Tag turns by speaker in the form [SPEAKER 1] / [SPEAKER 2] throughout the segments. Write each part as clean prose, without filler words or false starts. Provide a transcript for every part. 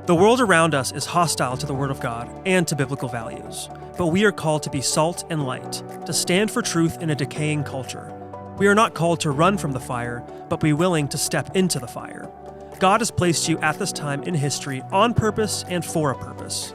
[SPEAKER 1] The world around us is hostile to the Word of God and to biblical values, but we are called to be salt and light, to stand for truth in a decaying culture. We are not called to run from the fire, but be willing to step into the fire. God has placed you at this time in history on purpose and for a purpose.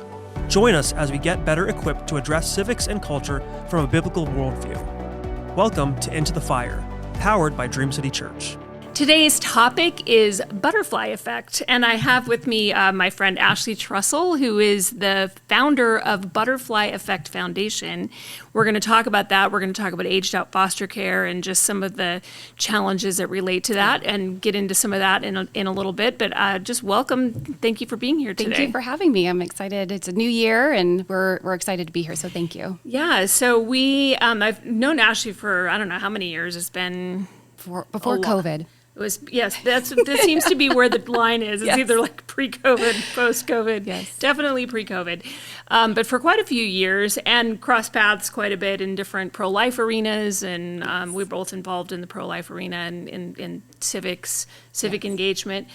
[SPEAKER 1] Join us as we get better equipped to address civics and culture from a biblical worldview. Welcome to Into the Fire, powered by Dream City Church.
[SPEAKER 2] Today's topic is butterfly effect, and I have with me my friend Ashley Trussell, who is the founder of Butterfly Effect Foundation. We're going to talk about that. We're going to talk about aged out foster care and just some of the challenges that relate to that, and get into some of that in a little bit. But just welcome. Thank you for being here today.
[SPEAKER 3] Thank you for having me. I'm excited. It's a new year, and we're excited to be here. So thank you.
[SPEAKER 2] Yeah. So I've known Ashley for I don't know how many years. It's been
[SPEAKER 3] before COVID.
[SPEAKER 2] It was, yes, that seems to be where the line is. It's either like pre-COVID, post-COVID.
[SPEAKER 3] Yes.
[SPEAKER 2] Definitely pre-COVID. But for quite a few years, and crossed paths quite a bit in different pro-life arenas, and we're both involved in the pro-life arena and in civic engagement.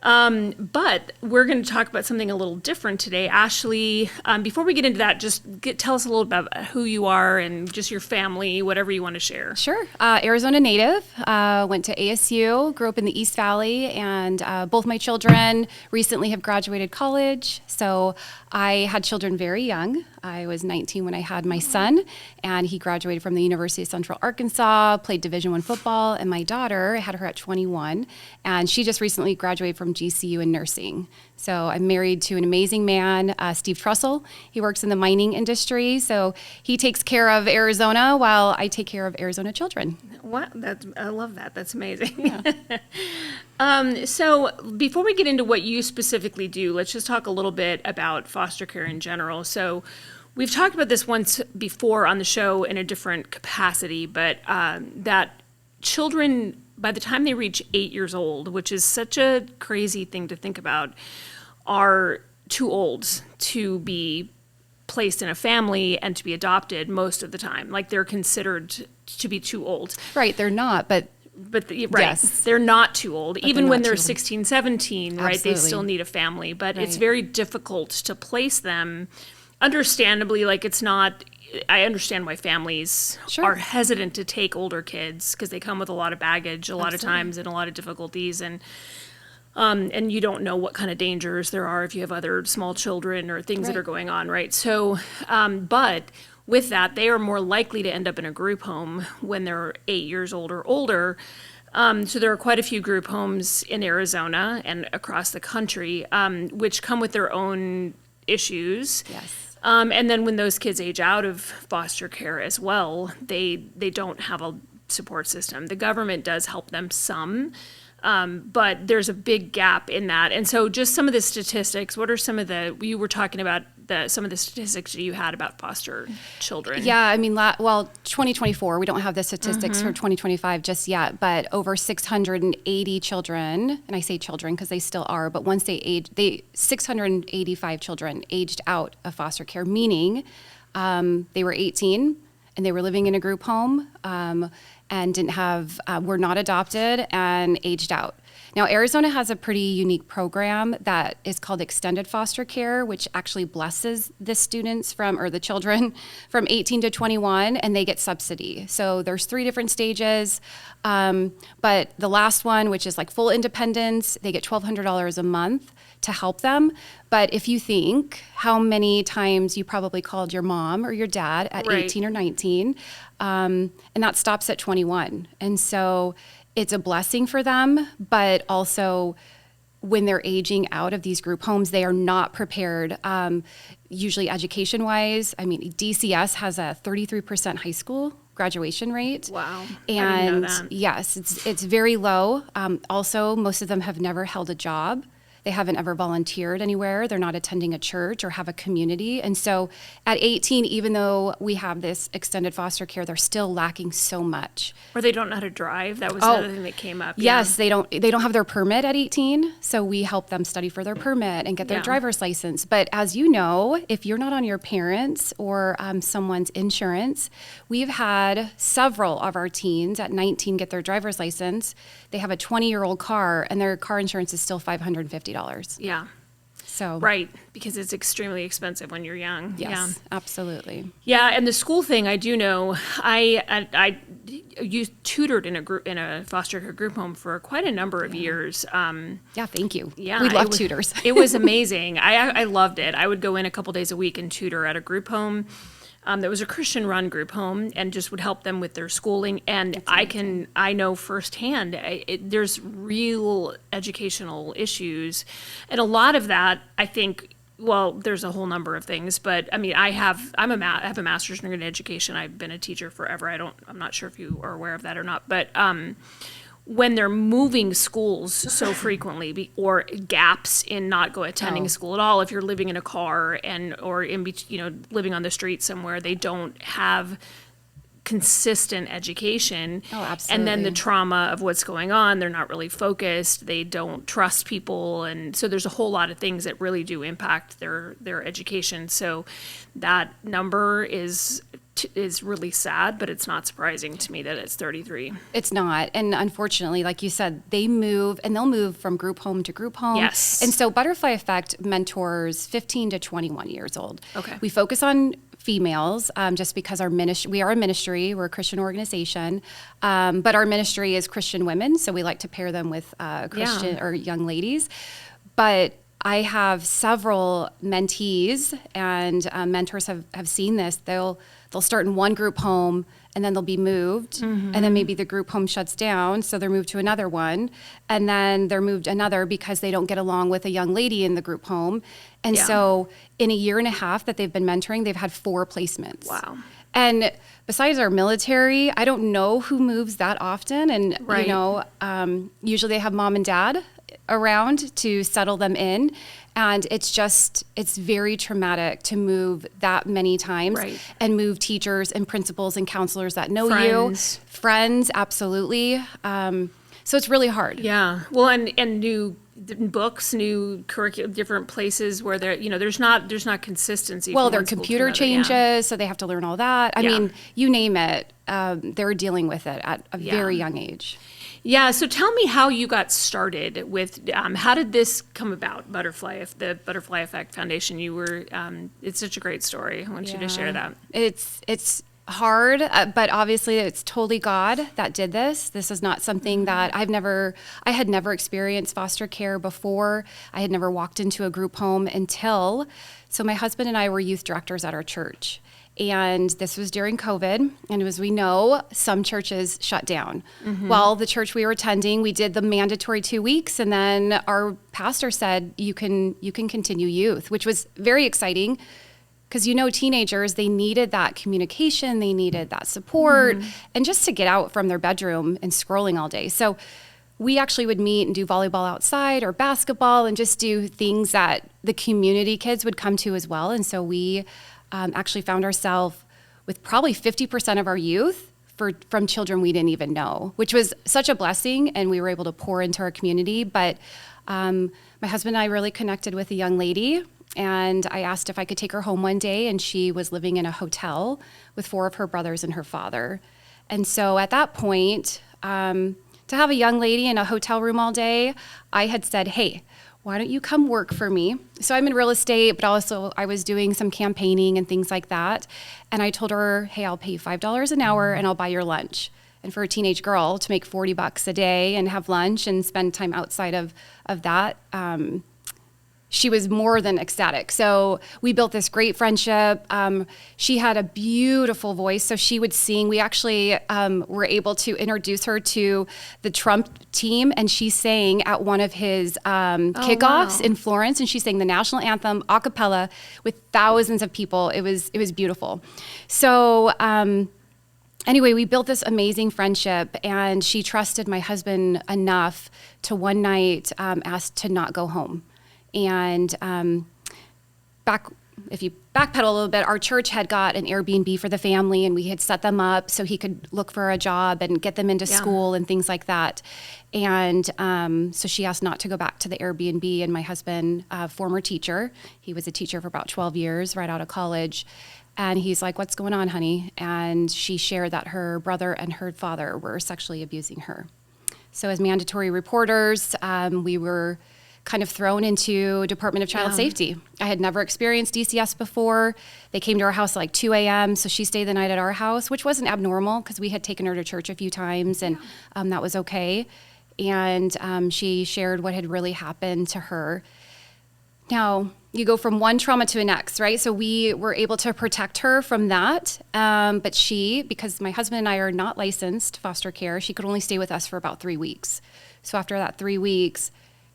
[SPEAKER 2] But we're going to talk about something a little different today. Ashley, before we get into that, just tell us a little about who you are and just your family, whatever you want to share.
[SPEAKER 3] Sure. Arizona native, went to ASU, grew up in the East Valley, and both my children recently have graduated college. So I had children very young. I was 19 when I had my son, and he graduated from the University of Central Arkansas, played Division I football, and my daughter, I had her at 21, and she just recently graduated from GCU in nursing. So I'm married to an amazing man, Steve Trussell. He works in the mining industry, so he takes care of Arizona while I take care of Arizona children.
[SPEAKER 2] Wow, I love that. That's amazing. Yeah. So before we get into what you specifically do, let's just talk a little bit about foster care in general. So we've talked about this once before on the show in a different capacity, but that children, by the time they reach 8 years old, which is such a crazy thing to think about, are too old to be placed in a family and to be adopted most of the time. Like, they're considered to be too old.
[SPEAKER 3] Right, they're not, but
[SPEAKER 2] right,
[SPEAKER 3] yes.
[SPEAKER 2] They're not too old.
[SPEAKER 3] But
[SPEAKER 2] even when they're
[SPEAKER 3] 16,
[SPEAKER 2] 17, right,
[SPEAKER 3] Absolutely.
[SPEAKER 2] they still need a family. But
[SPEAKER 3] Right.
[SPEAKER 2] it's very difficult to place them, understandably. Like, it's not, I understand why families
[SPEAKER 3] Sure.
[SPEAKER 2] are hesitant to take older kids because they come with a lot of baggage a lot of
[SPEAKER 3] Absolutely.
[SPEAKER 2] times and a lot of difficulties. And you don't know what kind of dangers there are if you have other small children or things that
[SPEAKER 3] Right.
[SPEAKER 2] are going on, right? So, but with that, they are more likely to end up in a group home when they're 8 years old or older. So there are quite a few group homes in Arizona and across the country, which come with their own issues.
[SPEAKER 3] Yes.
[SPEAKER 2] And then when those kids age out of foster care as well, they don't have a support system. The government does help them some, but there's a big gap in that. And so just some of the statistics, what are some of you were talking about some of the statistics that you had about foster children?
[SPEAKER 3] Yeah, I mean, 2024, we don't have the statistics for 2025 just yet, but over 680 children, and I say children because they still are, but once they 685 children aged out of foster care, meaning they were 18 and they were living in a group home and were not adopted and aged out. Now, Arizona has a pretty unique program that is called extended foster care, which actually blesses the children from 18 to 21, and they get subsidy. So there's 3 different stages, but the last one, which is like full independence, they get $1,200 a month to help them. But if you think how many times you probably called your mom or your dad at
[SPEAKER 2] Right.
[SPEAKER 3] 18 or 19, and that stops at 21. And so it's a blessing for them, but also when they're aging out of these group homes, they are not prepared, usually education-wise. I mean, DCS has a 33% high school graduation rate.
[SPEAKER 2] Wow.
[SPEAKER 3] And
[SPEAKER 2] I didn't know that.
[SPEAKER 3] yes, it's very low. Also, most of them have never held a job. They haven't ever volunteered anywhere. They're not attending a church or have a community. And so at 18, even though we have this extended foster care, they're still lacking so much.
[SPEAKER 2] Or they don't know how to drive. That was another thing that came up.
[SPEAKER 3] Yes, they don't have their permit at 18, so we help them study for their permit and get their
[SPEAKER 2] Yeah.
[SPEAKER 3] driver's license. But as you know, if you're not on your parents' or someone's insurance, we've had several of our teens at 19 get their driver's license. They have a 20-year-old car, and their car insurance is still $550.
[SPEAKER 2] Yeah.
[SPEAKER 3] So
[SPEAKER 2] Right, because it's extremely expensive when you're young.
[SPEAKER 3] yes, absolutely.
[SPEAKER 2] Yeah, and the school thing, I do know. You tutored in a foster care group home for quite a number of years.
[SPEAKER 3] Yeah, thank you.
[SPEAKER 2] Yeah,
[SPEAKER 3] we love tutors.
[SPEAKER 2] It was amazing. I loved it. I would go in a couple days a week and tutor at a group home. That was a Christian-run group home, and just would help them with their schooling. And I know firsthand, there's real educational issues, and a lot of that, I think. Well, there's a whole number of things, but I mean, I have a master's degree in education. I've been a teacher forever. I'm not sure if you are aware of that or not, but when they're moving schools so frequently, or gaps in not attending school at all, if you're living in a car or living on the street somewhere, they don't have consistent education.
[SPEAKER 3] Oh, absolutely.
[SPEAKER 2] And then the trauma of what's going on, they're not really focused, they don't trust people, and so there's a whole lot of things that really do impact their education. So that number is really sad, but it's not surprising to me that it's 33.
[SPEAKER 3] It's not. And unfortunately, like you said, they'll move from group home to group home.
[SPEAKER 2] Yes.
[SPEAKER 3] And so Butterfly Effect mentors 15 to 21 years old.
[SPEAKER 2] Okay.
[SPEAKER 3] We focus on females just because we are a ministry, we're a Christian organization, but our ministry is Christian women, so we like to pair them with Christian or young ladies. But I have several mentees and mentors have seen this. They'll start in one group home, and then they'll be moved, and then maybe the group home shuts down, so they're moved to another one, and then they're moved another because they don't get along with a young lady in the group home. And so in a year and a half that they've been mentoring, they've had 4 placements.
[SPEAKER 2] Wow.
[SPEAKER 3] And besides our military, I don't know who moves that often. And,
[SPEAKER 2] Right.
[SPEAKER 3] Usually they have mom and dad around to settle them in. And it's very traumatic to move that many times,
[SPEAKER 2] Right.
[SPEAKER 3] and move teachers and principals and counselors that know
[SPEAKER 2] Friends.
[SPEAKER 3] you. Friends, absolutely. So it's really hard.
[SPEAKER 2] Yeah. Well, and new books, new curriculum, different places where there's not consistency.
[SPEAKER 3] Well,
[SPEAKER 2] from
[SPEAKER 3] their
[SPEAKER 2] one school to
[SPEAKER 3] computer
[SPEAKER 2] another.
[SPEAKER 3] changes,
[SPEAKER 2] Yeah.
[SPEAKER 3] so they have to learn all that. I
[SPEAKER 2] Yeah.
[SPEAKER 3] mean, you name it, they're dealing with it at a
[SPEAKER 2] Yeah.
[SPEAKER 3] very young age.
[SPEAKER 2] Yeah. So tell me how you got started with. How did this come about? The Butterfly Effect Foundation. You were. It's such a great story. I want you to share that.
[SPEAKER 3] It's hard, but obviously it's totally God that did this. This is not something that I had never experienced foster care before. I had never walked into a group home so my husband and I were youth directors at our church. And this was during COVID. And as we know, some churches shut down. Well, the church we were attending, we did the mandatory 2 weeks. And then our pastor said, you can continue youth, which was very exciting. Because teenagers, they needed that communication, they needed that support, and just to get out from their bedroom and scrolling all day. So we actually would meet and do volleyball outside or basketball and just do things that the community kids would come to as well. And so we actually found ourselves with probably 50% of our youth from children we didn't even know, which was such a blessing, and we were able to pour into our community. But my husband and I really connected with a young lady, and I asked if I could take her home one day, and she was living in a hotel with 4 of her brothers and her father. And so at that point, to have a young lady in a hotel room all day, I had said, hey, why don't you come work for me? So I'm in real estate, but also I was doing some campaigning and things like that. And I told her, hey, I'll pay you $5 an hour and I'll buy your lunch. And for a teenage girl to make $40 a day and have lunch and spend time outside of that, she was more than ecstatic. So we built this great friendship. She had a beautiful voice, so she would sing. We actually were able to introduce her to the Trump team, and she sang at one of his kickoffs in Florence, and she sang the national anthem a cappella with thousands of people. It was beautiful. So anyway, we built this amazing friendship, and she trusted my husband enough to one night ask to not go home. And if you backpedal a little bit, our church had got an Airbnb for the family, and we had set them up so he could look for a job and get them into school and things like that. And so she asked not to go back to the Airbnb, and my husband, former teacher, he was a teacher for about 12 years right out of college, and he's like, what's going on, honey? And she shared that her brother and her father were sexually abusing her. So as mandatory reporters, we were kind of thrown into Department of Child Safety. I had never experienced DCS before. They came to our house at like 2 a.m., so she stayed the night at our house, which wasn't abnormal because we had taken her to church a few times, and that was okay. And she shared what had really happened to her. Now, you go from one trauma to the next, right? So we were able to protect her from that. But she, because my husband and I are not licensed foster care, she could only stay with us for about 3 weeks. So after that 3 weeks,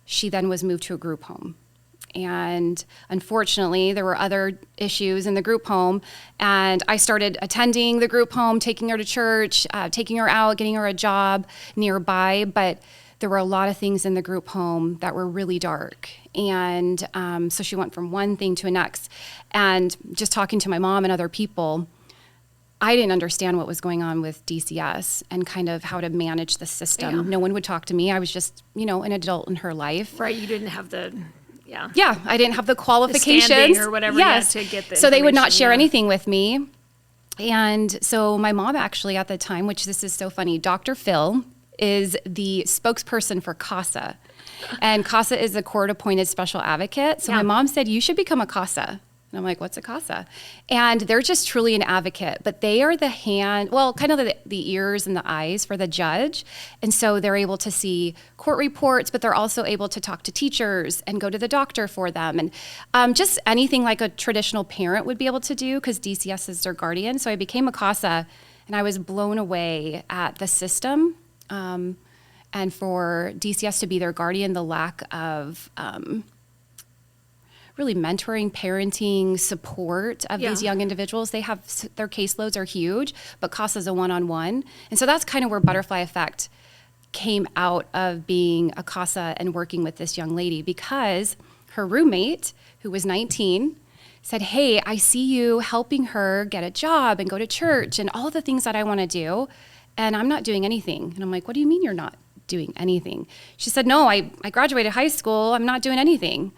[SPEAKER 3] she then was moved to a group home. And unfortunately, there were other issues in the group home. And I started attending the group home, taking her to church, taking her out, getting her a job nearby. But there were a lot of things in the group home that were really dark. And so she went from one thing to the next. And just talking to my mom and other people, I didn't understand what was going on with DCS and kind of how to manage the system.
[SPEAKER 2] Yeah.
[SPEAKER 3] No one would talk to me. I was just, an adult in her life.
[SPEAKER 2] Right, you didn't have the,
[SPEAKER 3] Yeah, I didn't have the qualifications.
[SPEAKER 2] The standing or whatever
[SPEAKER 3] yes.
[SPEAKER 2] to get the
[SPEAKER 3] So they would not
[SPEAKER 2] information,
[SPEAKER 3] share anything with me. And so my mom actually at the time, which this is so funny, Dr. Phil is the spokesperson for CASA. And CASA is a court-appointed special advocate. So my mom said, you should become a CASA. And I'm like, what's a CASA? And they're just truly an advocate, but they are the hand, well, kind of the ears and the eyes for the judge. And so they're able to see court reports, but they're also able to talk to teachers and go to the doctor for them. And just anything like a traditional parent would be able to do because DCS is their guardian. So I became a CASA and I was blown away at the system. And for DCS to be their guardian, the lack of really mentoring, parenting, support of these young individuals. They have, their caseloads are huge, but CASA's a one-on-one. And so that's kind of where Butterfly Effect came out of being a CASA and working with this young lady because her roommate, who was 19, said, hey, I see you helping her get a job and go to church and all the things that I want to do, and I'm not doing anything. And I'm like, what do you mean you're not doing anything? She said, no, I graduated high school. I'm not doing anything.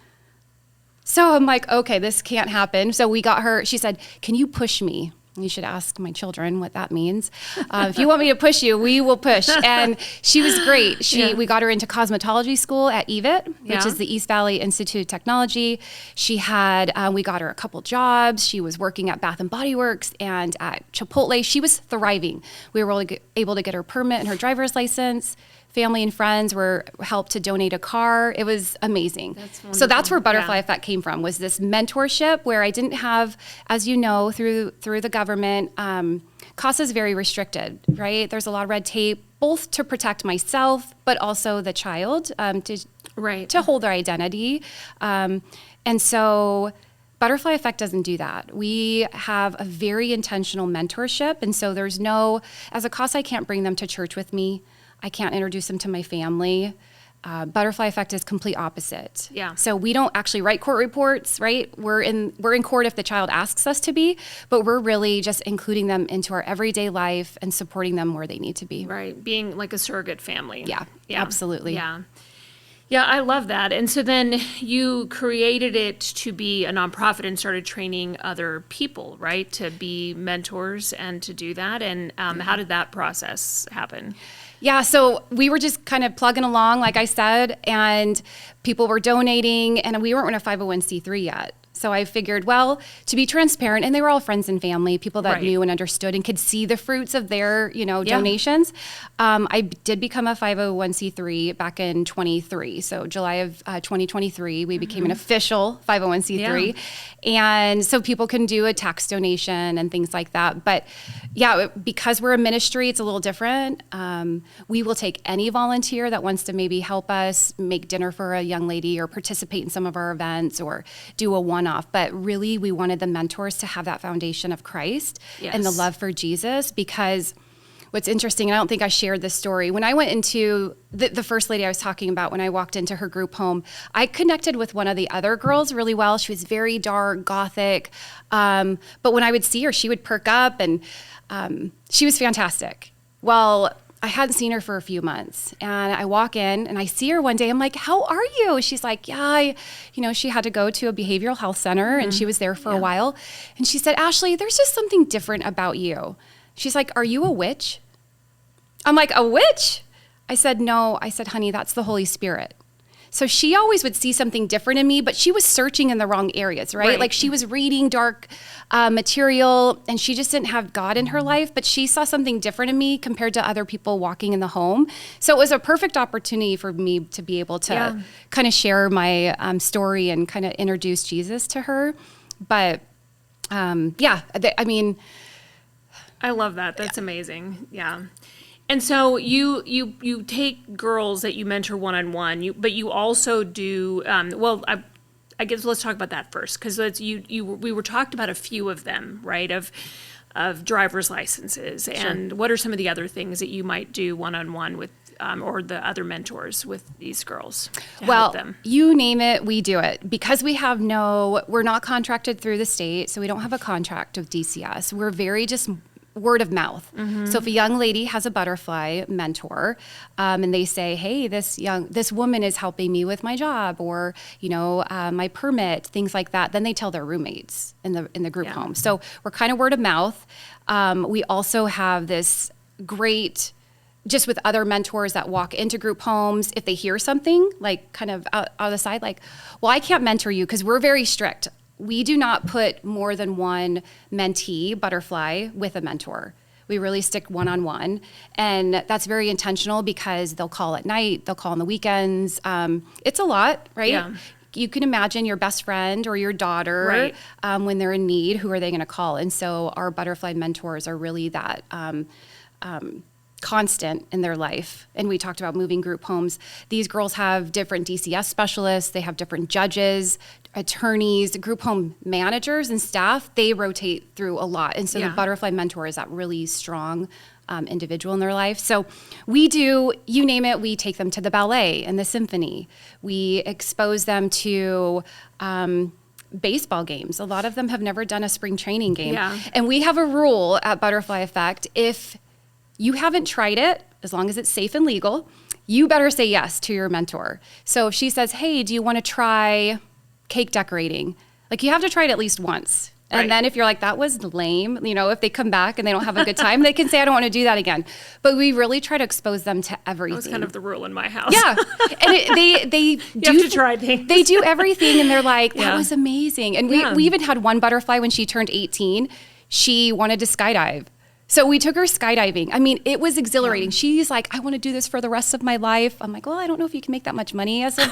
[SPEAKER 3] So I'm like, okay, this can't happen. So we got her, she said, can you push me? You should ask my children what that means. If you want me to push you, we will push. And she was great. We got her into cosmetology school at EVIT, which is the East Valley Institute of Technology. She had, we got her a couple jobs. She was working at Bath and Body Works and at Chipotle. She was thriving. We were able to get her permit and her driver's license. Family and friends were helped to donate a car. It was amazing.
[SPEAKER 2] That's wonderful.
[SPEAKER 3] So that's where Butterfly Effect came from, was this mentorship where I didn't have, as you know, through the government, CASA is very restricted, right? There's a lot of red tape, both to protect myself, but also the child, to hold their identity. And so Butterfly Effect doesn't do that. We have a very intentional mentorship. And so there's no, as a CASA, I can't bring them to church with me. I can't introduce them to my family. Butterfly Effect is complete opposite.
[SPEAKER 2] Yeah.
[SPEAKER 3] So we don't actually write court reports, right? We're in court if the child asks us to be, but we're really just including them into our everyday life and supporting them where they need to be.
[SPEAKER 2] Right. Being like a surrogate family.
[SPEAKER 3] Yeah. Absolutely.
[SPEAKER 2] Yeah. Yeah, I love that. And so then you created it to be a nonprofit and started training other people, right? To be mentors and to do that. And how did that process happen?
[SPEAKER 3] Yeah, so we were just kind of plugging along, like I said, and people were donating, and we weren't in a 501c3 yet. So I figured, well, to be transparent, and they were all friends and family, people that knew and understood and could see the fruits of their, donations. I did become a 501c3 back in 23. So July of 2023, we became an official 501c3. And so people can do a tax donation and things like that. But yeah, because we're a ministry, it's a little different. We will take any volunteer that wants to maybe help us make dinner for a young lady or participate in some of our events or do a one-off. But really, we wanted the mentors to have that foundation of Christ and the love for Jesus, because what's interesting, and I don't think I shared this story, when I went into the first lady I was talking about, when I walked into her group home, I connected with one of the other girls really well. She was very dark, gothic. But when I would see her, she would perk up, and she was fantastic. Well, I hadn't seen her for a few months, and I walk in and I see her one day. I'm like, how are you? She's like, yeah, she had to go to a behavioral health center and she was there for a while. And she said, Ashley, there's just something different about you. She's like, are you a witch? I'm like, a witch? I said, no. I said, honey, that's the Holy Spirit. So she always would see something different in me, but she was searching in the wrong areas, right? Like she was reading dark material, and she just didn't have God in her life, but she saw something different in me compared to other people walking in the home. So it was a perfect opportunity for me to be able to kind of share my story and kind of introduce Jesus to her. But I mean,
[SPEAKER 2] I love that. That's amazing. Yeah. And so you take girls that you mentor one-on-one, but you also do, I guess let's talk about that first, because we were talked about a few of them, right, of driver's licenses, and what are some of the other things that you might do one-on-one with, or the other mentors with these girls to help them?
[SPEAKER 3] You name it, we do it. Because we're not contracted through the state, so we don't have a contract with DCS. We're very just word of mouth. So if a young lady has a butterfly mentor, and they say, hey, this woman is helping me with my job, or, my permit, things like that, then they tell their roommates in the group home. So we're kind of word of mouth. We also have this great, just with other mentors that walk into group homes, if they hear something like kind of out of the side, like, well, I can't mentor you because we're very strict. We do not put more than one mentee, butterfly, with a mentor. We really stick one-on-one. And that's very intentional because they'll call at night, they'll call on the weekends. It's a lot, right? Yeah. You can imagine your best friend or your daughter, when they're in need, who are they going to call? And so our butterfly mentors are really that constant in their life. And we talked about moving group homes. These girls have different DCS specialists. They have different judges, attorneys, group home managers and staff. They rotate through a lot. And so the butterfly mentor is that really strong individual in their life. So we do, you name it, we take them to the ballet and the symphony. We expose them to baseball games. A lot of them have never done a spring training game. Yeah. And we have a rule at Butterfly Effect: if you haven't tried it, as long as it's safe and legal, you better say yes to your mentor. So if she says, hey, do you want to try cake decorating? Like, you have to try it at least once. And then if you're like, that was lame, if they come back and they don't have a good time, they can say, I don't want to do that again. But we really try to expose them to everything.
[SPEAKER 2] That was kind of the rule in my house.
[SPEAKER 3] Yeah. And they
[SPEAKER 2] you have to try things.
[SPEAKER 3] They do everything, and they're like, that was amazing. And we even had one butterfly when she turned 18, she wanted to skydive. So we took her skydiving. I mean, it was exhilarating. She's like, I want to do this for the rest of my life. I'm like, well, I don't know if you can make that much money as a,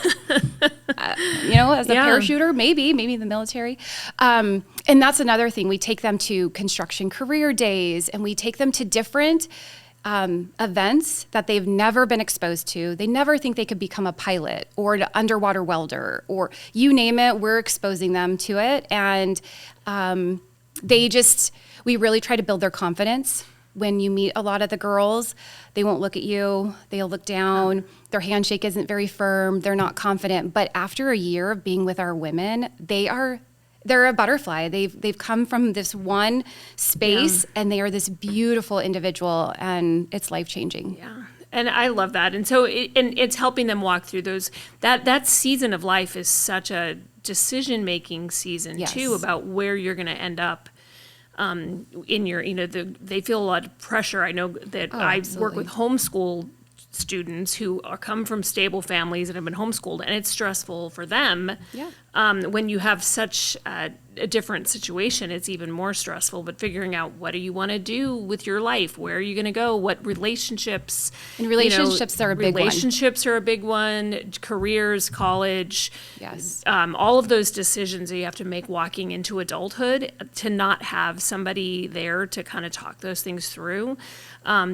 [SPEAKER 3] as a parachuter, maybe in the military. And that's another thing. We take them to construction career days, and we take them to different events that they've never been exposed to. They never think they could become a pilot or an underwater welder, or you name it, we're exposing them to it. And we really try to build their confidence. When you meet a lot of the girls, they won't look at you, they'll look down, their handshake isn't very firm, they're not confident. But after a year of being with our women, they're a butterfly. They've come from this one space, and they are this beautiful individual, and it's life-changing.
[SPEAKER 2] Yeah. And I love that. And so it's helping them walk through those, that season of life is such a decision-making season too, about where you're going to end up. In your, they feel a lot of pressure. I know that I work with homeschool students who come from stable families and have been homeschooled, and it's stressful for them. Yeah. When you have such a different situation, it's even more stressful. But figuring out, what do you want to do with your life? Where are you going to go? What relationships?
[SPEAKER 3] And relationships are a big one.
[SPEAKER 2] Relationships are a big one. Careers, college.
[SPEAKER 3] Yes.
[SPEAKER 2] All of those decisions that you have to make walking into adulthood, to not have somebody there to kind of talk those things through,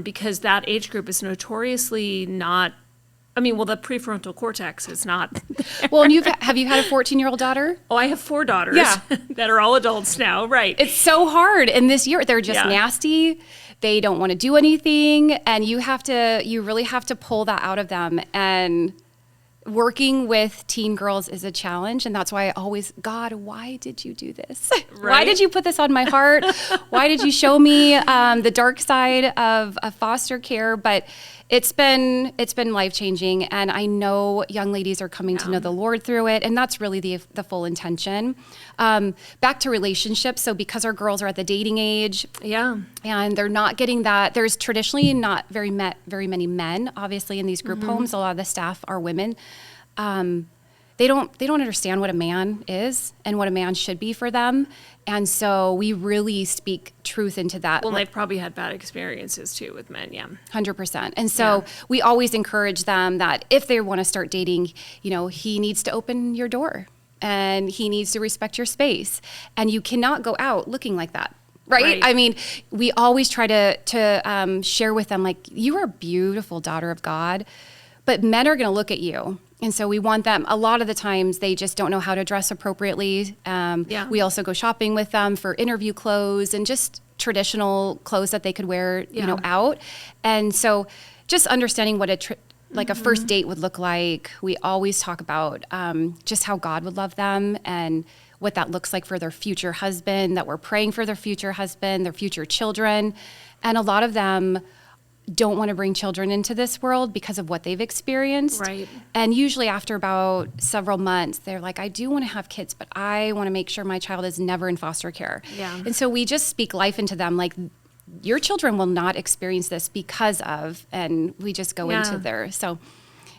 [SPEAKER 2] because that age group is notoriously not. The prefrontal cortex is not.
[SPEAKER 3] Well, and have you had a 14-year-old daughter?
[SPEAKER 2] Oh, I have 4 daughters that are all adults now, right?
[SPEAKER 3] It's so hard. And this year, they're just nasty. They don't want to do anything. And you really have to pull that out of them. And working with teen girls is a challenge. And that's why I always, God, why did you do this? Right? Why did you put this on my heart? Why did you show me the dark side of foster care? But it's been life-changing, and I know young ladies are coming to know the Lord through it, and that's really the full intention. Back to relationships, so because our girls are at the dating age, and they're not getting that, there's traditionally not very many men, obviously, in these group homes. A lot of the staff are women. they don't understand what a man is and what a man should be for them. And so we really speak truth into that.
[SPEAKER 2] Well, they've probably had bad experiences too with men, yeah.
[SPEAKER 3] 100%. And so we always encourage them that if they want to start dating, he needs to open your door and he needs to respect your space. And you cannot go out looking like that. Right? I mean, we always try to share with them, like, you are a beautiful daughter of God, but men are going to look at you. And so we want them, a lot of the times they just don't know how to dress appropriately. We also go shopping with them for interview clothes and just traditional clothes that they could wear, out. And so just understanding what a first date would look like. We always talk about just how God would love them and what that looks like for their future husband, that we're praying for their future husband, their future children. And a lot of them don't want to bring children into this world because of what they've experienced.
[SPEAKER 2] Right.
[SPEAKER 3] And usually after about several months, they're like, I do want to have kids, but I want to make sure my child is never in foster care.
[SPEAKER 2] Yeah.
[SPEAKER 3] And so we just speak life into them, like, your children will not experience this because of, and we just go into their, so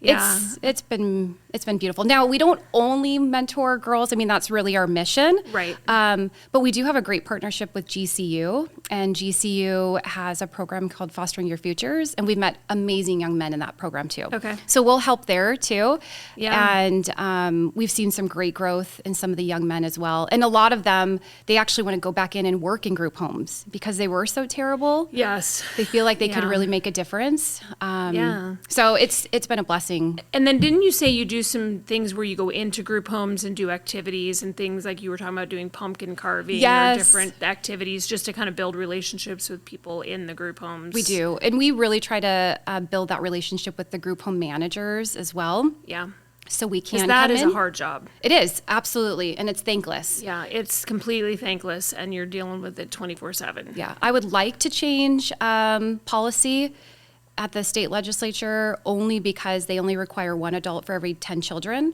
[SPEAKER 3] it's been beautiful. Now, we don't only mentor girls. I mean, that's really our mission.
[SPEAKER 2] Right.
[SPEAKER 3] But we do have a great partnership with GCU, and GCU has a program called Fostering Your Futures, and we've met amazing young men in that program too.
[SPEAKER 2] Okay.
[SPEAKER 3] So we'll help there too.
[SPEAKER 2] Yeah.
[SPEAKER 3] And we've seen some great growth in some of the young men as well. And a lot of them, they actually want to go back in and work in group homes because they were so terrible.
[SPEAKER 2] Yes.
[SPEAKER 3] They feel like they could really make a difference. So it's been a blessing.
[SPEAKER 2] And then didn't you say you do some things where you go into group homes and do activities and things like you were talking about doing pumpkin carving or different activities just to kind of build relationships with people in the group homes?
[SPEAKER 3] We do. And we really try to build that relationship with the group home managers as well.
[SPEAKER 2] Yeah.
[SPEAKER 3] So we can
[SPEAKER 2] come in. Because that is
[SPEAKER 3] a
[SPEAKER 2] hard job.
[SPEAKER 3] It is, absolutely. And it's thankless.
[SPEAKER 2] Yeah, it's completely thankless and you're dealing with it 24/7.
[SPEAKER 3] Yeah. I would like to change policy at the state legislature only because they only require one adult for every 10 children.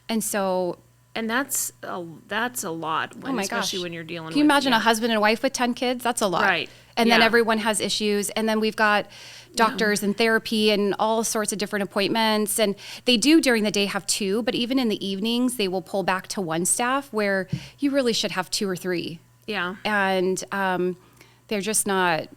[SPEAKER 3] And so...
[SPEAKER 2] And that's a lot, especially when you're dealing with...
[SPEAKER 3] Can you imagine a husband and wife with 10 kids? That's a lot.
[SPEAKER 2] Right.
[SPEAKER 3] And then everyone has issues. And then we've got doctors and therapy and all sorts of different appointments. And they do during the day have 2, but even in the evenings, they will pull back to 1 staff where you really should have 2 or 3.
[SPEAKER 2] Yeah.
[SPEAKER 3] And they're just not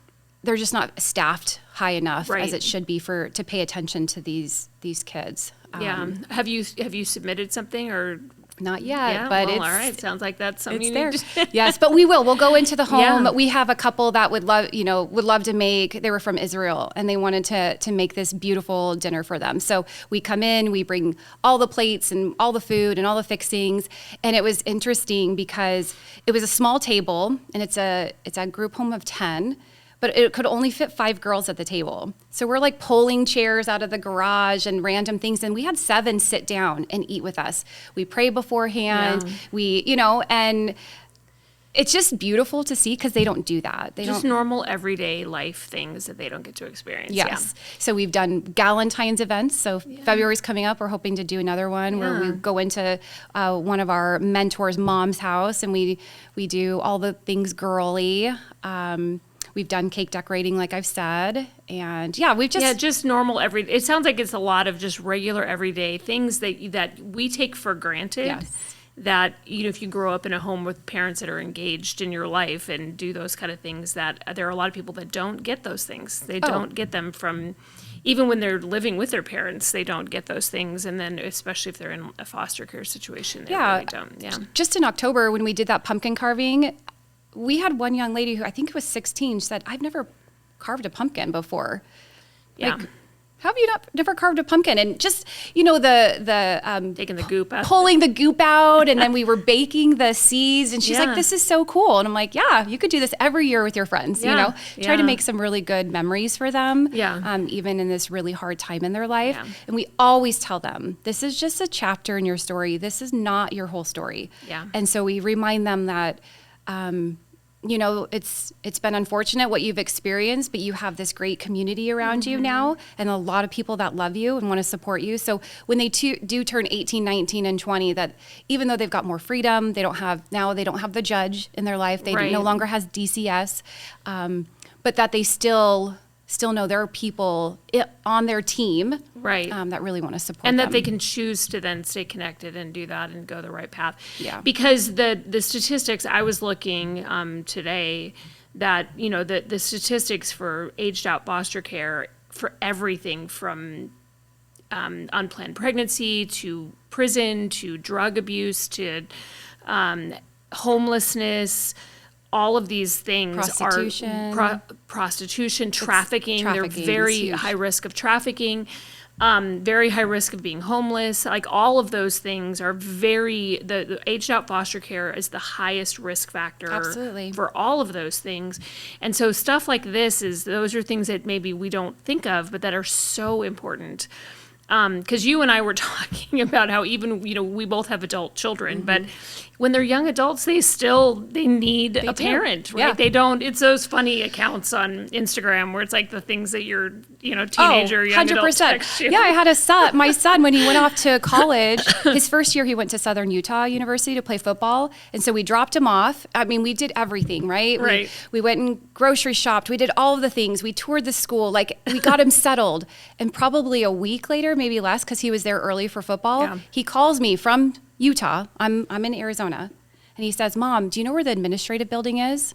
[SPEAKER 3] staffed high enough as it should be to pay attention to these kids.
[SPEAKER 2] Have you submitted something or?
[SPEAKER 3] Not yet, but
[SPEAKER 2] all right. Sounds like that's something you
[SPEAKER 3] there.
[SPEAKER 2] need to...
[SPEAKER 3] Yes, but we will. We'll go into the home. We have a couple that would love to make. They were from Israel and they wanted to make this beautiful dinner for them. So we come in, we bring all the plates and all the food and all the fixings, and it was interesting because it was a small table and it's a group home of 10. But it could only fit 5 girls at the table. So we're like pulling chairs out of the garage and random things. And we had 7 sit down and eat with us. We pray beforehand. Yeah. And it's just beautiful to see because they don't do that. They
[SPEAKER 2] just
[SPEAKER 3] don't,
[SPEAKER 2] normal everyday life things that they don't get to experience.
[SPEAKER 3] Yes. Yeah. So we've done Galentine's events. So February's coming up. We're hoping to do another one where we go into one of our mentors' mom's house and we do all the things girly. We've done cake decorating, like I've said, and we've just
[SPEAKER 2] just normal It sounds like it's a lot of just regular everyday things that we take for granted.
[SPEAKER 3] Yes.
[SPEAKER 2] That if you grow up in a home with parents that are engaged in your life and do those kind of things, that there are a lot of people that don't get those things. They don't get them from. Even when they're living with their parents, they don't get those things. And then especially if they're in a foster care situation, they really don't. Yeah.
[SPEAKER 3] Just in October when we did that pumpkin carving, we had one young lady who I think was 16 said, I've never carved a pumpkin before.
[SPEAKER 2] Yeah.
[SPEAKER 3] Like, have you never carved a pumpkin? And just, the
[SPEAKER 2] taking the goop out.
[SPEAKER 3] Pulling the goop out. And then we were baking the seeds. And she's like, this is so cool. And I'm like, yeah, you could do this every year with your friends, Try to make some really good memories for them.
[SPEAKER 2] Yeah.
[SPEAKER 3] Even in this really hard time in their life. Yeah. And we always tell them, this is just a chapter in your story. This is not your whole story.
[SPEAKER 2] Yeah.
[SPEAKER 3] And so we remind them that, it's been unfortunate what you've experienced, but you have this great community around you now and a lot of people that love you and want to support you. So when they do turn 18, 19, and 20, that even though they've got more freedom, they don't have the judge in their life. They no longer has DCS, but that they still still know there are people on their team
[SPEAKER 2] Right.
[SPEAKER 3] That really want to support
[SPEAKER 2] and
[SPEAKER 3] them.
[SPEAKER 2] that they can choose to then stay connected and do that and go the right path.
[SPEAKER 3] Yeah.
[SPEAKER 2] Because the statistics I was looking today, that the statistics for aged out foster care for everything from unplanned pregnancy to prison to drug abuse to homelessness, all of these things
[SPEAKER 3] Prostitution.
[SPEAKER 2] are prostitution, trafficking. They're
[SPEAKER 3] trafficking
[SPEAKER 2] very
[SPEAKER 3] is huge.
[SPEAKER 2] high risk of trafficking, very high risk of being homeless. Like all of those things are the aged out foster care is the highest risk factor
[SPEAKER 3] Absolutely.
[SPEAKER 2] for all of those things. And so stuff like those are things that maybe we don't think of, but that are so important. Because you and I were talking about how even, we both have adult children, but when they're young adults, they need a parent, right?
[SPEAKER 3] Yeah.
[SPEAKER 2] They don't, it's those funny accounts on Instagram where it's like the things that your, teenager, young adult text you.
[SPEAKER 3] Yeah, I had my son, when he went off to college, his first year he went to Southern Utah University to play football. And so we dropped him off. I mean, we did everything, right?
[SPEAKER 2] Right.
[SPEAKER 3] We went and grocery shopped. We did all of the things. We toured the school. Like, we got him settled. And probably a week later, maybe less, because he was there early for football,
[SPEAKER 2] Yeah.
[SPEAKER 3] he calls me from Utah. I'm in Arizona. And he says, Mom, do you know where the administrative building is?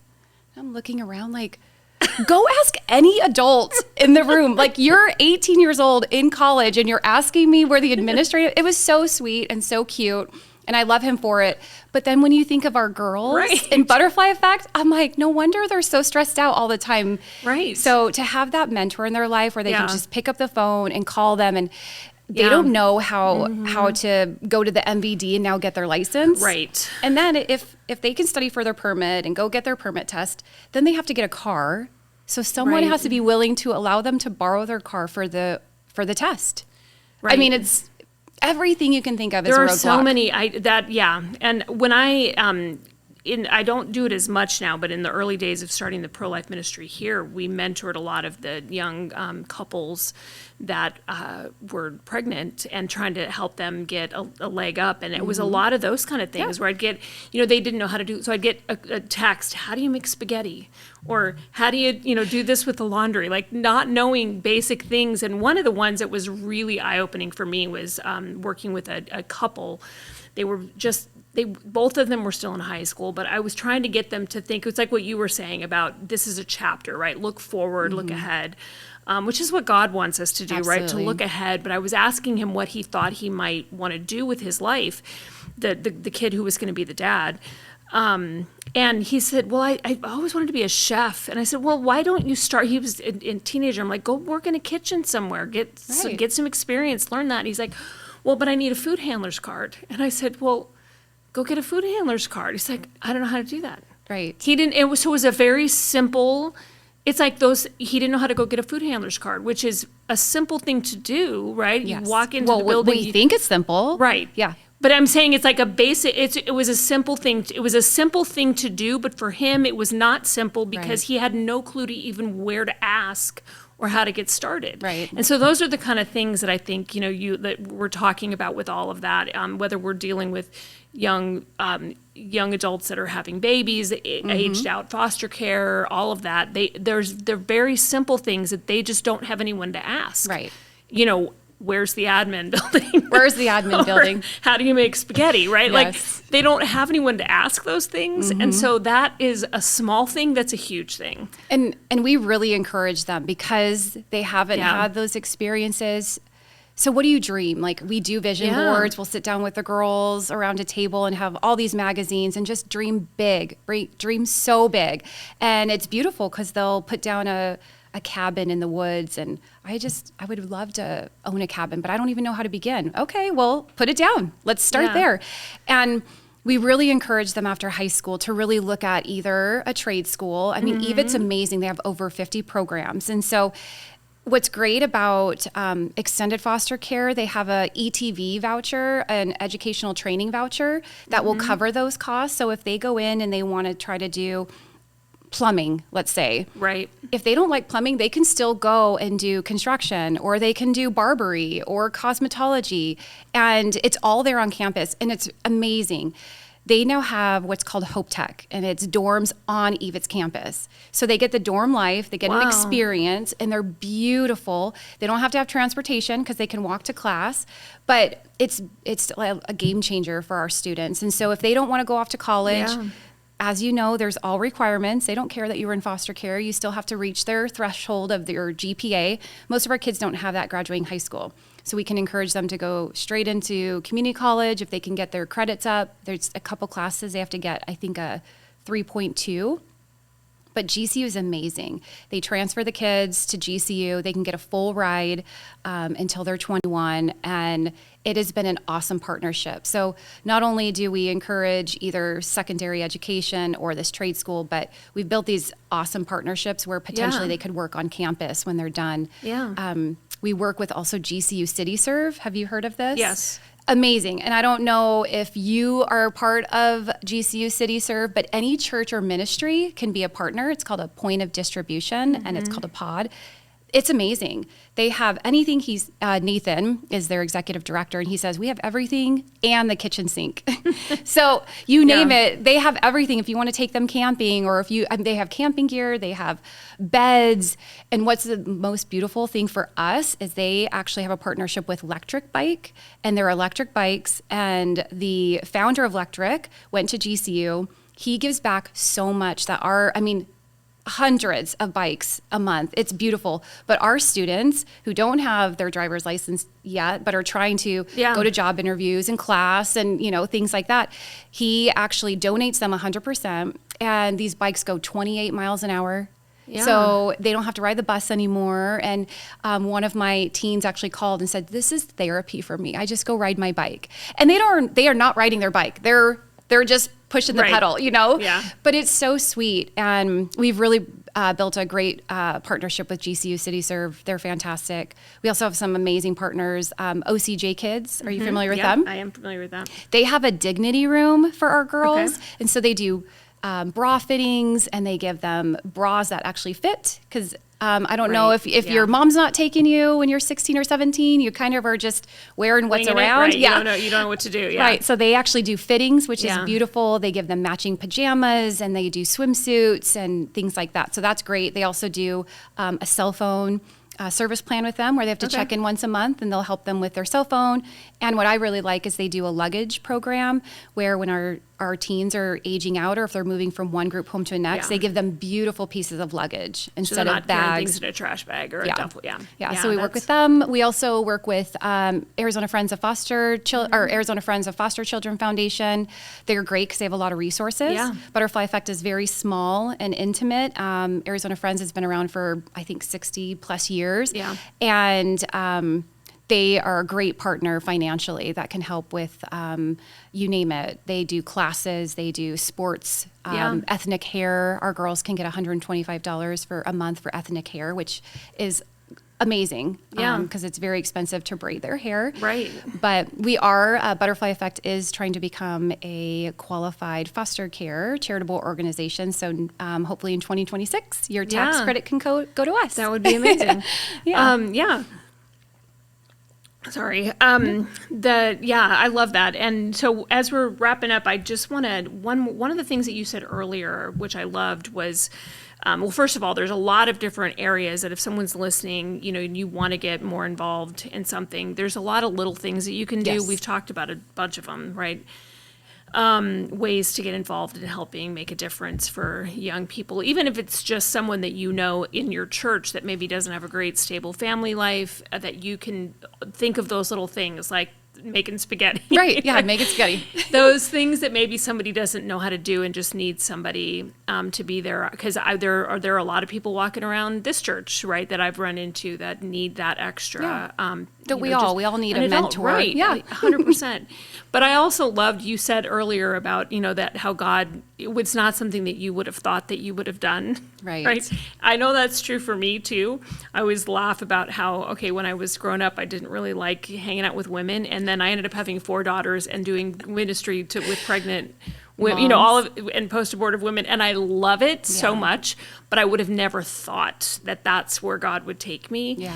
[SPEAKER 3] And I'm looking around like, go ask any adult in the room. Like, you're 18 years old in college and you're asking me where the administrative, it was so sweet and so cute. And I love him for it. But then when you think of our girls
[SPEAKER 2] Right.
[SPEAKER 3] in Butterfly Effect, I'm like, no wonder they're so stressed out all the time.
[SPEAKER 2] Right.
[SPEAKER 3] So to have that mentor in their life where they
[SPEAKER 2] Yeah.
[SPEAKER 3] can just pick up the phone and call them, and they
[SPEAKER 2] Yeah.
[SPEAKER 3] don't know how to go to the MVD and now get their license.
[SPEAKER 2] Right.
[SPEAKER 3] And then if they can study for their permit and go get their permit test, then they have to get a car. So someone
[SPEAKER 2] Right.
[SPEAKER 3] has to be willing to allow them to borrow their car for the test. I
[SPEAKER 2] Right.
[SPEAKER 3] mean, it's everything you can think of as a
[SPEAKER 2] There are
[SPEAKER 3] roadblock.
[SPEAKER 2] so many, and when I don't do it as much now, but in the early days of starting the pro-life ministry here, we mentored a lot of the young couples that were pregnant and trying to help them get a leg up. And it was a lot of those kind of things where I'd get, they didn't know how to do, so I'd get a text, how do you make spaghetti? Or how do you, do this with the laundry? Like, not knowing basic things. And one of the ones that was really eye-opening for me was working with a couple. Both of them were still in high school, but I was trying to get them to think, it's like what you were saying about this is a chapter, right? Look forward, look ahead, which is what God wants us to do, right? To
[SPEAKER 3] Absolutely.
[SPEAKER 2] look ahead. But I was asking him what he thought he might want to do with his life, the kid who was going to be the dad. And he said, well, I always wanted to be a chef. And I said, well, why don't you start? He was a teenager. I'm like, go work in a kitchen somewhere, get some experience, learn that. And he's like, well, but I need a food handler's card. And I said, well, go get a food handler's card. He's like, I don't know how to do that.
[SPEAKER 3] Right.
[SPEAKER 2] He didn't, it was a very simple, it's like he didn't know how to go get a food handler's card, which is a simple thing to do, right?
[SPEAKER 3] Yes.
[SPEAKER 2] You walk into the building.
[SPEAKER 3] We think it's simple.
[SPEAKER 2] Right.
[SPEAKER 3] Yeah.
[SPEAKER 2] But I'm saying it's like a basic, it was a simple thing. It was a simple thing to do, but for him, it was not simple because
[SPEAKER 3] Right.
[SPEAKER 2] he had no clue to even where to ask or how to get started.
[SPEAKER 3] Right.
[SPEAKER 2] And so those are the kind of things that I think, that we're talking about with all of that, whether we're dealing with young adults that are having babies, aged out foster care, all of that. They're very simple things that they just don't have anyone to ask.
[SPEAKER 3] Right.
[SPEAKER 2] Where's the admin building?
[SPEAKER 3] Where's the admin
[SPEAKER 2] Or
[SPEAKER 3] building?
[SPEAKER 2] How do you make spaghetti, right?
[SPEAKER 3] Yes.
[SPEAKER 2] Like, they don't have anyone to ask those things. And so that is a small thing that's a huge thing.
[SPEAKER 3] And we really encourage them because they haven't
[SPEAKER 2] Yeah.
[SPEAKER 3] had those experiences. So what do you dream? Like, we do vision
[SPEAKER 2] Yeah.
[SPEAKER 3] boards. We'll sit down with the girls around a table and have all these magazines and just dream big, dream so big. And it's beautiful because they'll put down a cabin in the woods. And I would love to own a cabin, but I don't even know how to begin. Okay, well, put it down. Let's start
[SPEAKER 2] Yeah.
[SPEAKER 3] there. And we really encourage them after high school to really look at either a trade school. I mean, EVIT's amazing. They have over 50 programs. And so what's great about extended foster care, they have a ETV voucher, an educational training voucher that will cover those costs. So if they go in and they want to try to do plumbing, let's say,
[SPEAKER 2] Right.
[SPEAKER 3] if they don't like plumbing, they can still go and do construction, or they can do barbery or cosmetology, and it's all there on campus, and it's amazing. they now have what's called Hope Tech, and it's dorms on EVIT's campus. So they get the dorm life, they get an experience, and they're beautiful. They don't have to have transportation because they can walk to class, but it's a game changer for our students. And so if they don't want to go off to college, as you know, there's all requirements. They don't care that you were in foster care. You still have to reach their threshold of your GPA. Most of our kids don't have that graduating high school. So we can encourage them to go straight into community college if they can get their credits up. There's a couple classes they have to get, I think, a 3.2. But GCU is amazing. They transfer the kids to GCU. They can get a full ride until they're 21. And it has been an awesome partnership. So not only do we encourage either secondary education or this trade school, but we've built these awesome partnerships where potentially they could work on campus when they're done. We work with also GCU City Serve. Have you heard of this?
[SPEAKER 2] Yes.
[SPEAKER 3] Amazing. And I don't know if you are a part of GCU City Serve, but any church or ministry can be a partner. It's called a point of distribution, and it's called a pod. It's amazing. They have anything. Nathan is their executive director, and he says, we have everything and the kitchen sink. So you name it, they have everything. If you want to take them camping, or if they have camping gear, they have beds. And what's the most beautiful thing for us is they actually have a partnership with Electric Bike, and they're electric bikes. And the founder of Electric went to GCU. He gives back so much that hundreds of bikes a month. It's beautiful. But our students who don't have their driver's license yet, but are trying to go to job interviews and class and, things like that, he actually donates them 100%. And these bikes go 28 miles an hour. So they don't have to ride the bus anymore. And one of my teens actually called and said, this is therapy for me. I just go ride my bike. And they are not riding their bike. They're just pushing the pedal, But it's so sweet. And we've really built a great partnership with GCU City Serve. They're fantastic. We also have some amazing partners. OCJ Kids, are you familiar with them?
[SPEAKER 2] I am familiar with that.
[SPEAKER 3] They have a dignity room for our girls. And so they do bra fittings, and they give them bras that actually fit. Because I don't know if your mom's not taking you when you're 16 or 17, you kind of are just wearing what's around.
[SPEAKER 2] You don't know what to do.
[SPEAKER 3] Right. So they actually do fittings, which is beautiful. They give them matching pajamas, and they do swimsuits and things like that. So that's great. They also do a cell phone service plan with them where they have to check in once a month, and they'll help them with their cell phone. And what I really like is they do a luggage program where when our teens are aging out, or if they're moving from one group home to the next, they give them beautiful pieces of luggage instead of bags.
[SPEAKER 2] Things in a trash bag or a duffel.
[SPEAKER 3] So we work with them. We also work with Arizona Friends of Foster Children Foundation. They're great because they have a lot of resources. Butterfly Effect is very small and intimate. Arizona Friends has been around for, I think, 60 plus years. And they are a great partner financially that can help with, you name it. They do classes, they do sports, ethnic hair. Our girls can get $125 for a month for ethnic hair, which is amazing because it's very expensive to braid their hair.
[SPEAKER 2] Right.
[SPEAKER 3] But Butterfly Effect is trying to become a qualified foster care charitable organization. So hopefully in 2026, your tax credit can go to us.
[SPEAKER 2] That would be amazing. Sorry. I love that. And so as we're wrapping up, I just want to, one of the things that you said earlier, which I loved was, well, first of all, there's a lot of different areas that if someone's listening, you want to get more involved in something, there's a lot of little things that you can do. We've talked about a bunch of them, right? Ways to get involved in helping make a difference for young people, even if it's just someone that in your church that maybe doesn't have a great stable family life, that you can think of those little things like making spaghetti.
[SPEAKER 3] Right, making spaghetti.
[SPEAKER 2] Those things that maybe somebody doesn't know how to do and just needs somebody to be there. Because there are a lot of people walking around this church, right, that I've run into that need that extra.
[SPEAKER 3] We all need a mentor.
[SPEAKER 2] Right, 100%. But I also loved, you said earlier about, that how God, it's not something that you would have thought that you would have done.
[SPEAKER 3] Right.
[SPEAKER 2] I know that's true for me too. I always laugh about how, when I was growing up, I didn't really like hanging out with women. And then I ended up having 4 daughters and doing ministry with pregnant women, and post-abortive women. And I love it so much, but I would have never thought that that's where God would take me.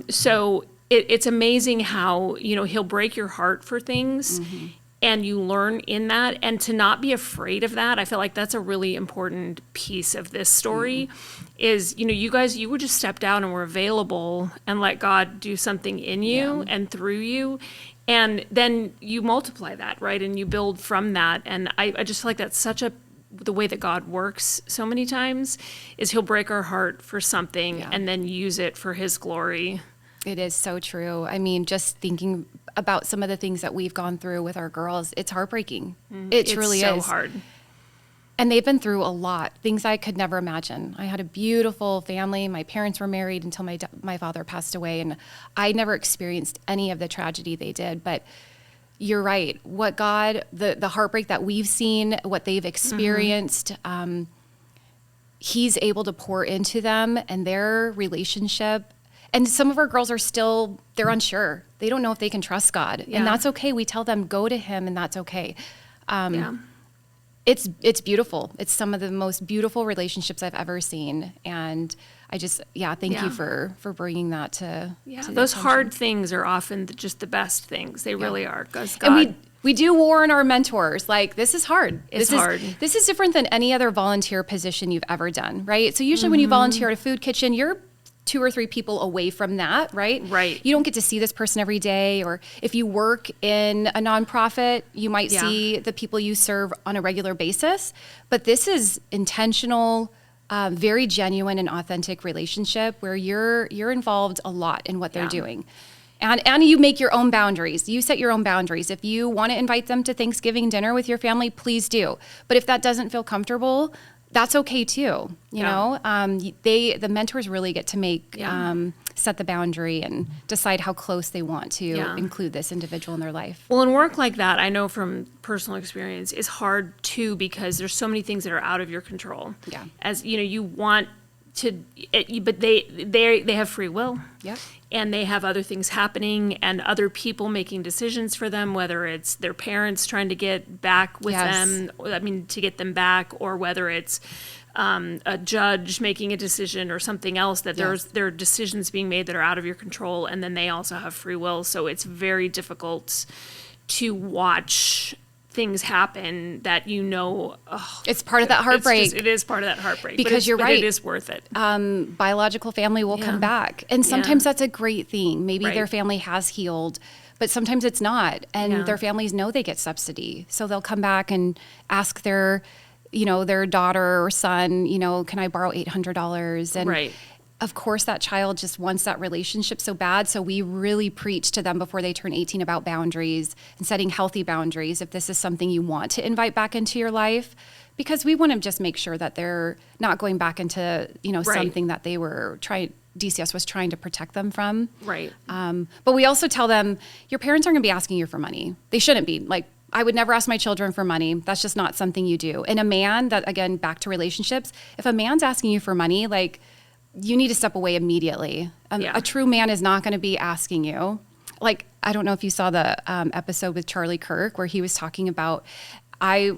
[SPEAKER 2] So it's amazing how, he'll break your heart for things. and you learn in that, and to not be afraid of that. I feel like that's a really important piece of this story is, you guys, you would just stepped out and were available and let God do something in you and through you. And then you multiply that, right? And you build from that. And I just feel like that's the way that God works so many times is he'll break our heart for something and then use it for his glory.
[SPEAKER 3] It is so true. I mean, just thinking about some of the things that we've gone through with our girls, it's heartbreaking. It truly
[SPEAKER 2] is.
[SPEAKER 3] It's
[SPEAKER 2] so hard.
[SPEAKER 3] And they've been through a lot, things I could never imagine. I had a beautiful family. My parents were married until my father passed away, and I never experienced any of the tragedy they did. But you're right. What God, the heartbreak that we've seen, what they've experienced, he's able to pour into them and their relationship. And some of our girls are they're unsure. They don't know if they can trust God. And that's okay. We tell them, go to him, and that's okay. It's beautiful. It's some of the most beautiful relationships I've ever seen. And I just, thank you for bringing that to
[SPEAKER 2] those hard things are often just the best things. They really are. God.
[SPEAKER 3] And we do warn our mentors, like, this is hard.
[SPEAKER 2] It's hard.
[SPEAKER 3] This is different than any other volunteer position you've ever done, right? So usually when you volunteer at a food kitchen, you're 2 or 3 people away from that, right?
[SPEAKER 2] Right.
[SPEAKER 3] You don't get to see this person every day. Or if you work in a nonprofit, you might see the people you serve on a regular basis. But this is intentional, very genuine and authentic relationship where you're involved a lot in what they're doing. And you make your own boundaries. You set your own boundaries. If you want to invite them to Thanksgiving dinner with your family, please do. But if that doesn't feel comfortable, that's okay too. You know, the mentors really get to set the boundary and decide how close they want to include this individual in their life.
[SPEAKER 2] Well, in work like that, I know from personal experience, is hard too because there's so many things that are out of your control.
[SPEAKER 3] Yeah.
[SPEAKER 2] As you want to, but they have free will.
[SPEAKER 3] Yeah.
[SPEAKER 2] And they have other things happening and other people making decisions for them, whether it's their parents trying to get back with them, to get them back, or whether it's a judge making a decision or something else, that there are decisions being made that are out of your control, and then they also have free will. So it's very difficult to watch things happen that
[SPEAKER 3] it's part of that heartbreak.
[SPEAKER 2] It is part of that heartbreak.
[SPEAKER 3] Because you're right.
[SPEAKER 2] It is worth it.
[SPEAKER 3] Biological family will come back. And sometimes that's a great thing. Maybe their family has healed, but sometimes it's not. And their families know they get subsidy. So they'll come back and ask their daughter or son, can I borrow $800? And of course, that child just wants that relationship so bad. So we really preach to them before they turn 18 about boundaries and setting healthy boundaries if this is something you want to invite back into your life, because we want to just make sure that they're not going back into, something that DCS was trying to protect them from.
[SPEAKER 2] Right.
[SPEAKER 3] But we also tell them, your parents aren't going to be asking you for money. They shouldn't be. Like, I would never ask my children for money. That's just not something you do. And a man, that again, back to relationships, if a man's asking you for money, like, you need to step away immediately. A true man is not going to be asking you. Like, I don't know if you saw the episode with Charlie Kirk where he was talking about, I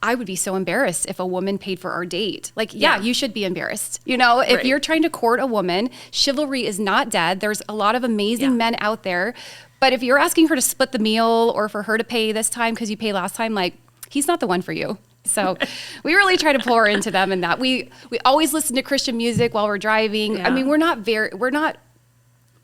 [SPEAKER 3] would be so embarrassed if a woman paid for our date. Like, you should be embarrassed. If you're trying to court a woman, chivalry is not dead. There's a lot of amazing men out there. But if you're asking her to split the meal or for her to pay this time because you paid last time, like, he's not the one for you. So we really try to pour into them in that. We always listen to Christian music while we're driving.
[SPEAKER 2] Yeah.
[SPEAKER 3] I mean, we're not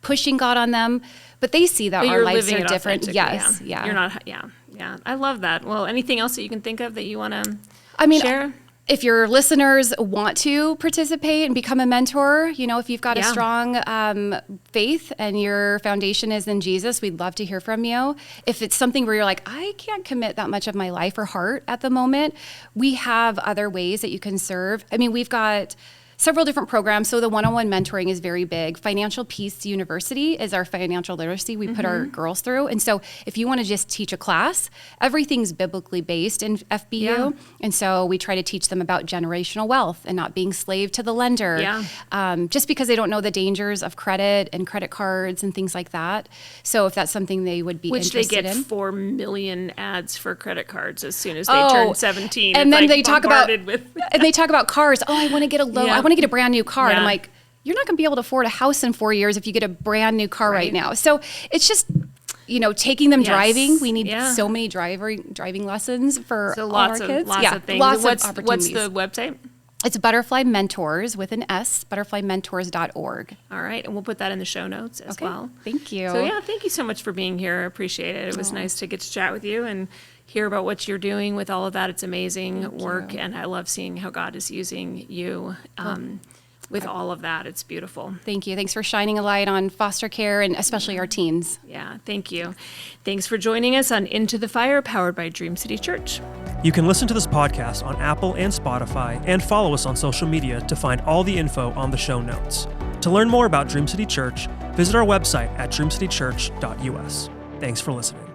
[SPEAKER 3] pushing God on them, but they see that our lives are different. Yes. Yeah.
[SPEAKER 2] You're not. Yeah. I love that. Well, anything else that you can think of that you want to share?
[SPEAKER 3] If your listeners want to participate and become a mentor, if you've got a strong faith and your foundation is in Jesus, we'd love to hear from you. If it's something where you're like, I can't commit that much of my life or heart at the moment, we have other ways that you can serve. I mean, we've got several different programs. So the one-on-one mentoring is very big. Financial Peace University is our financial literacy we put our girls through. And so if you want to just teach a class, everything's biblically based in FBU. Yeah. And so we try to teach them about generational wealth and not being slave to the lender. Yeah. Just because they don't know the dangers of credit and credit cards and things like that. So if that's something they would be interested in.
[SPEAKER 2] Which they get 4 million ads for credit cards as soon as they turn 17.
[SPEAKER 3] And then they talk about cars. Oh, I want to get a loan.
[SPEAKER 2] Yeah.
[SPEAKER 3] I want to get a brand new car. Yeah. And I'm like, you're not going to be able to afford a house in 4 years if you get a brand new car right now. So it's just, taking them
[SPEAKER 2] Yes.
[SPEAKER 3] driving. We need
[SPEAKER 2] Yeah.
[SPEAKER 3] so many driving lessons for
[SPEAKER 2] So
[SPEAKER 3] all
[SPEAKER 2] lots
[SPEAKER 3] our
[SPEAKER 2] of
[SPEAKER 3] kids.
[SPEAKER 2] lots of things.
[SPEAKER 3] Lots
[SPEAKER 2] what's
[SPEAKER 3] of opportunities.
[SPEAKER 2] the website?
[SPEAKER 3] It's Butterfly Mentors with an S, butterflymentors.org.
[SPEAKER 2] All right, and we'll put that in the show notes as well.
[SPEAKER 3] Thank you.
[SPEAKER 2] So yeah, thank you so much for being here. I appreciate it. It was nice to get to chat with you and hear about what you're doing with all of that. It's amazing work, and I love seeing how God is using you with all of that. It's beautiful.
[SPEAKER 3] Thank you. Thanks for shining a light on foster care and especially our teens.
[SPEAKER 2] Yeah, thank you. Thanks for joining us on Into the Fire, powered by Dream City Church.
[SPEAKER 1] You can listen to this podcast on Apple and Spotify and follow us on social media to find all the info on the show notes. To learn more about Dream City Church, visit our website at dreamcitychurch.us. Thanks for listening.